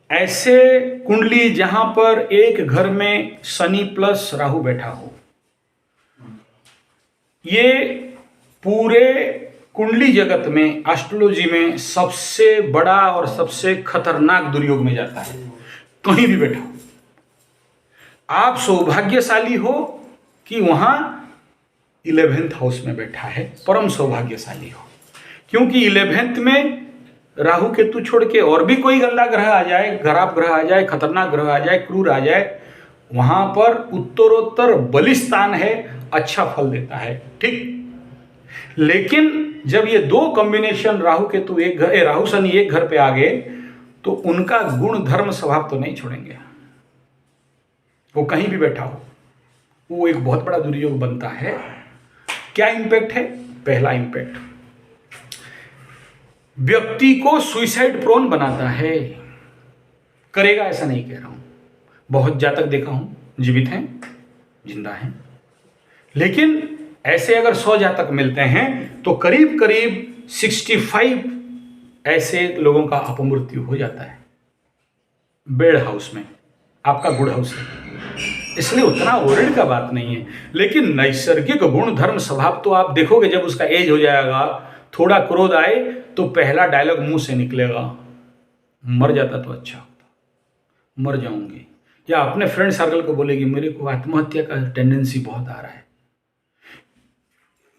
ऐसे कुंडली जहां पर एक घर में शनि प्लस राहु बैठा हो, ये पूरे कुंडली जगत में एस्ट्रोलॉजी में सबसे बड़ा और सबसे खतरनाक दुर्योग में जाता है। कहीं भी बैठा हो, आप सौभाग्यशाली हो कि वहां 11th हाउस में बैठा है, परम सौभाग्यशाली हो। क्योंकि 11th में राहु केतु छोड़ के और भी कोई गंदा ग्रह आ जाए, खराब ग्रह आ जाए, खतरनाक ग्रह आ जाए, क्रूर आ जाए, वहां पर उत्तरोत्तर बलिस्थान है, अच्छा फल देता है, ठीक। लेकिन जब ये दो कॉम्बिनेशन राहु केतु एक घर, राहु शनि एक घर पे आ गए, तो उनका गुण धर्म स्वभाव तो नहीं छोड़ेंगे। वो कहीं भी बैठा हो, वो एक बहुत बड़ा दुर्योग बनता है। क्या इंपैक्ट है? पहला इंपैक्ट, व्यक्ति को सुइसाइड प्रोन बनाता है। करेगा ऐसा नहीं कह रहा हूं, बहुत जातक देखा हूं, जीवित हैं, जिंदा हैं, लेकिन ऐसे अगर 100 जातक मिलते हैं तो करीब करीब 65 ऐसे लोगों का अपमृत्यु हो जाता है। बेड हाउस में, आपका गुड हाउस है, इसलिए उतना वरीड का बात नहीं है। लेकिन नैसर्गिक गुण धर्म स्वभाव तो आप देखोगे, जब उसका एज हो जाएगा, थोड़ा क्रोध आए तो पहला डायलॉग मुंह से निकलेगा, मर जाता तो अच्छा होता, मर जाऊंगी। या अपने फ्रेंड सर्कल को बोलेगी मेरे को आत्महत्या का टेंडेंसी बहुत आ रहा है।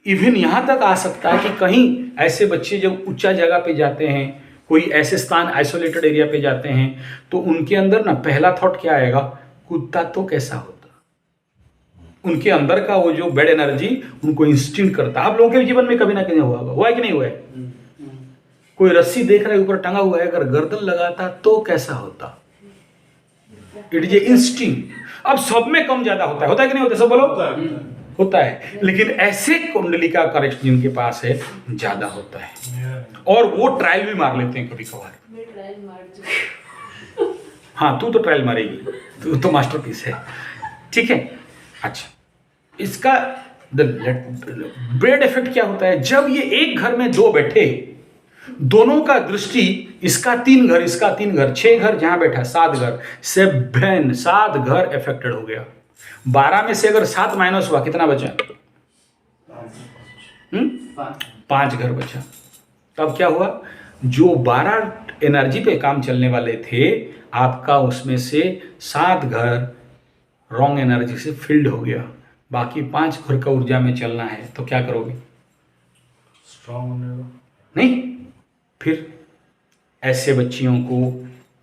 इवन यहां तक आ सकता है कि कहीं ऐसे बच्चे जब ऊंचा जगह पे जाते हैं, कोई ऐसे स्थान आइसोलेटेड एरिया पे जाते हैं, तो उनके अंदर ना पहला थॉट क्या आएगा, कुत्ता तो कैसा होता। उनके अंदर का वो जो बैड एनर्जी उनको इंस्टिंक्ट करता। आप लोगों के जीवन में कभी ना कभी हुआ है कि नहीं हुआ है? कोई रस्सी देख रहा है ऊपर टंगा हुआ है, अगर गर्दन लगाता तो कैसा होता। It is a instinct. अब सब में कम ज्यादा होता है कि नहीं होता? सब बोलो होता है। लेकिन ऐसे कुंडली का करेक्ट जिनके पास है ज्यादा होता है, और वो ट्रायल भी मार लेते हैं कभी कभार। हाँ, तू तो ट्रायल मारेगी, तू तो मास्टरपीस है, ठीक है। अच्छा, इसका ब्रेड इफेक्ट क्या होता है? जब ये एक घर में दो बैठे, दोनों का दृष्टि, इसका 3 घर, इसका 3 घर, 6 घर, जहां बैठा 7 घर, 7 घर इफेक्टेड हो गया। 12 में से अगर 7 माइनस हुआ, कितना बचा? 5 घर बचा। तब क्या हुआ? जो 12 एनर्जी पे काम चलने वाले थे, आपका उसमें से 7 घर रॉन्ग एनर्जी से फिल्ड हो गया। बाकी 5 घर का ऊर्जा में चलना है, तो क्या करोगे? स्ट्रॉन्ग होने नहीं। फिर ऐसे बच्चियों को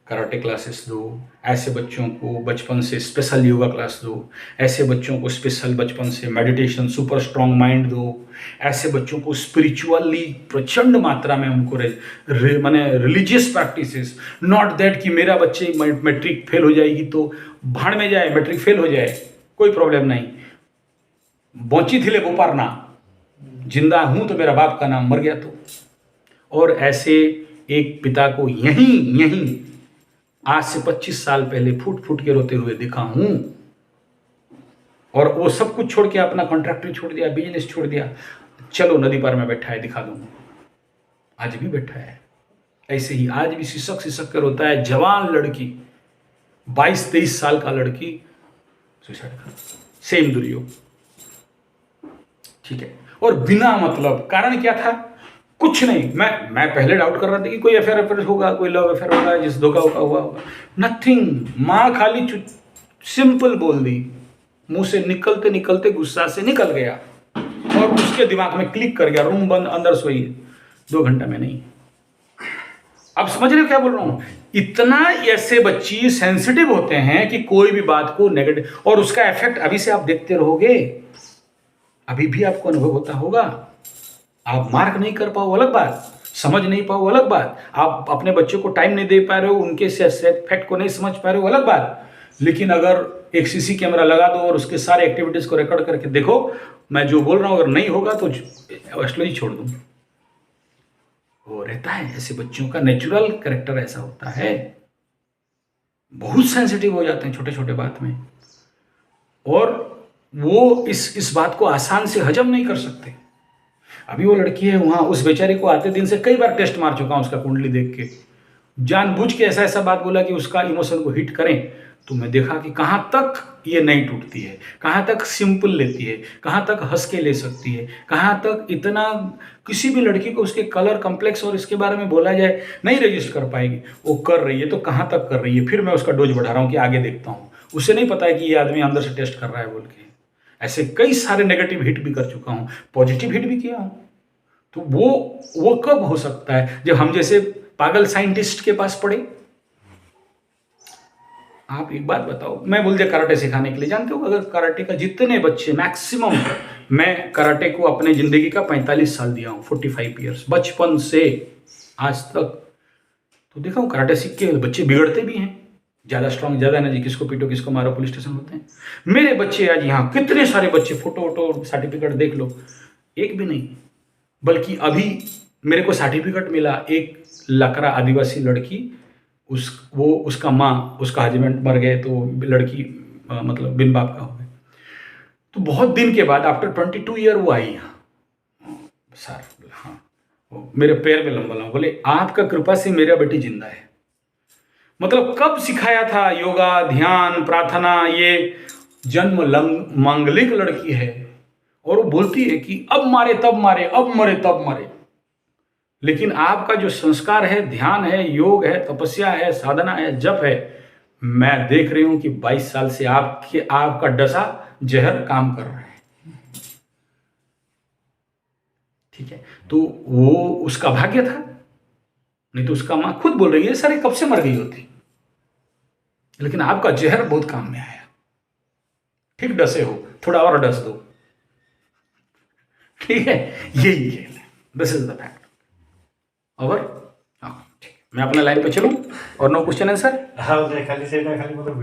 कराटे क्लासेस दो, ऐसे बच्चों को बचपन से स्पेशल योगा क्लास दो, ऐसे बच्चों को स्पेशल बचपन से मेडिटेशन, सुपर स्ट्रॉन्ग माइंड दो, ऐसे बच्चों को स्पिरिचुअली प्रचंड मात्रा में उनको माने रिलीजियस प्रैक्टिसेस। नॉट दैट कि मेरा बच्चे मैट्रिक फेल हो जाएगी तो भाड़ में जाए, मैट्रिक फेल हो जाए, कोई प्रॉब्लम नहीं। बची थिले बोपारना, जिंदा हूं तो मेरा बाप का नाम, मर गया तो। और ऐसे एक पिता को यहीं आज से 25 साल पहले फूट फूट के रोते हुए देखा हूं। और वो सब कुछ छोड़ के अपना कॉन्ट्रैक्टर छोड़ दिया, बिजनेस छोड़ दिया, चलो नदी पार में बैठा है, दिखा दूंगा। आज भी बैठा है ऐसे ही, आज भी सिसक कर रोता है। जवान लड़की, 22-23 साल का लड़की सुसाइड कर, सेम दुर्योग, ठीक है। और बिना मतलब कारण क्या था? कुछ नहीं। मैं पहले डाउट कर रहा था कि कोई अफेयर होगा, कोई लव अफेयर होगा, जिस धोखा हुआ होगा। नथिंग। माँ खाली सिंपल बोल दी, मुंह से निकलते निकलते गुस्सा से निकल गया, और उसके दिमाग में क्लिक कर गया, रूम बंद, अंदर सोई। 2 घंटा में नहीं। अब समझ रहे हो क्या बोल रहा हूं? इतना ऐसे बच्चे सेंसिटिव होते हैं कि कोई भी बात को नेगेटिव, और उसका इफेक्ट अभी से आप देखते रहोगे, अभी भी आपको अनुभव होता होगा। आप मार्क नहीं कर पाओ अलग बात, समझ नहीं पाओ अलग बात, आप अपने बच्चों को टाइम नहीं दे पा रहे हो, उनके फैक्ट को नहीं समझ पा रहे हो अलग बात। लेकिन अगर एक सीसी कैमरा लगा दो और उसके सारे एक्टिविटीज को रिकॉर्ड करके देखो, मैं जो बोल रहा हूं अगर नहीं होगा तो एस्ट्रोलॉजी छोड़ दूं। वो रहता है, ऐसे बच्चों का नेचुरल कैरेक्टर ऐसा होता है, बहुत सेंसिटिव हो जाते हैं छोटे छोटे बात में, और वो इस बात को आसान से हजम नहीं कर सकते। अभी वो लड़की है वहां, उस बेचारे को आते दिन से कई बार टेस्ट मार चुका हूं उसका कुंडली देख के, जानबूझ के ऐसा ऐसा बात बोला कि उसका इमोशन को हिट करें, तो मैं देखा कि कहाँ तक ये नहीं टूटती है, कहाँ तक सिंपल लेती है, कहाँ तक हंस के ले सकती है, कहाँ तक इतना किसी भी लड़की को उसके कलर कम्प्लेक्स और इसके बारे में बोला जाए नहीं रजिस्ट कर पाएगी। वो कर रही है तो कहाँ तक कर रही है, फिर मैं उसका डोज बढ़ा रहा हूँ कि आगे देखता हूँ। उसे नहीं पता है कि ये आदमी अंदर से टेस्ट कर रहा है बोल के। ऐसे कई सारे नेगेटिव हिट भी कर चुका हूँ, पॉजिटिव हिट भी किया हूँ। तो वो कब हो सकता है, जब हम जैसे पागल साइंटिस्ट के पास पढ़े। आप एक बात बताओ, मैं बोल दिया कराटे सिखाने के लिए, जानते हो अगर कराटे का जितने बच्चे मैक्सिमम, मैं कराटे को अपने ज़िंदगी का 45 साल दिया हूँ, 45 ईयर्स, बचपन से आज तक। तो देखा हूँ कराटे सीख के बच्चे बिगड़ते भी हैं, ज़्यादा स्ट्रांग, ज़्यादा एनर्जी, किसको पीटो किसको मारो पुलिस स्टेशन होते हैं। मेरे बच्चे आज यहाँ कितने सारे बच्चे, फोटो वोटो सर्टिफिकेट देख लो, एक भी नहीं। बल्कि अभी मेरे को सर्टिफिकेट मिला, एक लकड़ा आदिवासी लड़की, उसका माँ, उसका हस्बैंड मर गए तो लड़की मतलब बिन बाप का हो गए। तो बहुत दिन के बाद आफ्टर 22 ईयर वो आई यहाँ सर, हाँ वो मेरे पैर में लंबा लंबा बोले आपका कृपा से मेरा बेटी जिंदा है। मतलब कब सिखाया था योगा, ध्यान, प्रार्थना, ये जन्म मांगलिक लड़की है और वो बोलती है कि अब मारे तब मारे, अब मरे तब मरे। लेकिन आपका जो संस्कार है, ध्यान है, योग है, तपस्या है, साधना है, जप है, मैं देख रही हूं कि 22 साल से आपका डसा जहर काम कर रहा है। ठीक है, तो वो उसका भाग्य था, नहीं तो उसका मां खुद बोल रही है सर कब से मर गई होती, लेकिन आपका जहर बहुत काम में आया। ठीक डसे हो, थोड़ा और डस दो। ठीक है, यही है, this is the fact. Over. हाँ ठीक है, मैं अपना लाइन पे चलूं और नो क्वेश्चन आंसर। हाँ खाली से खाली मतलब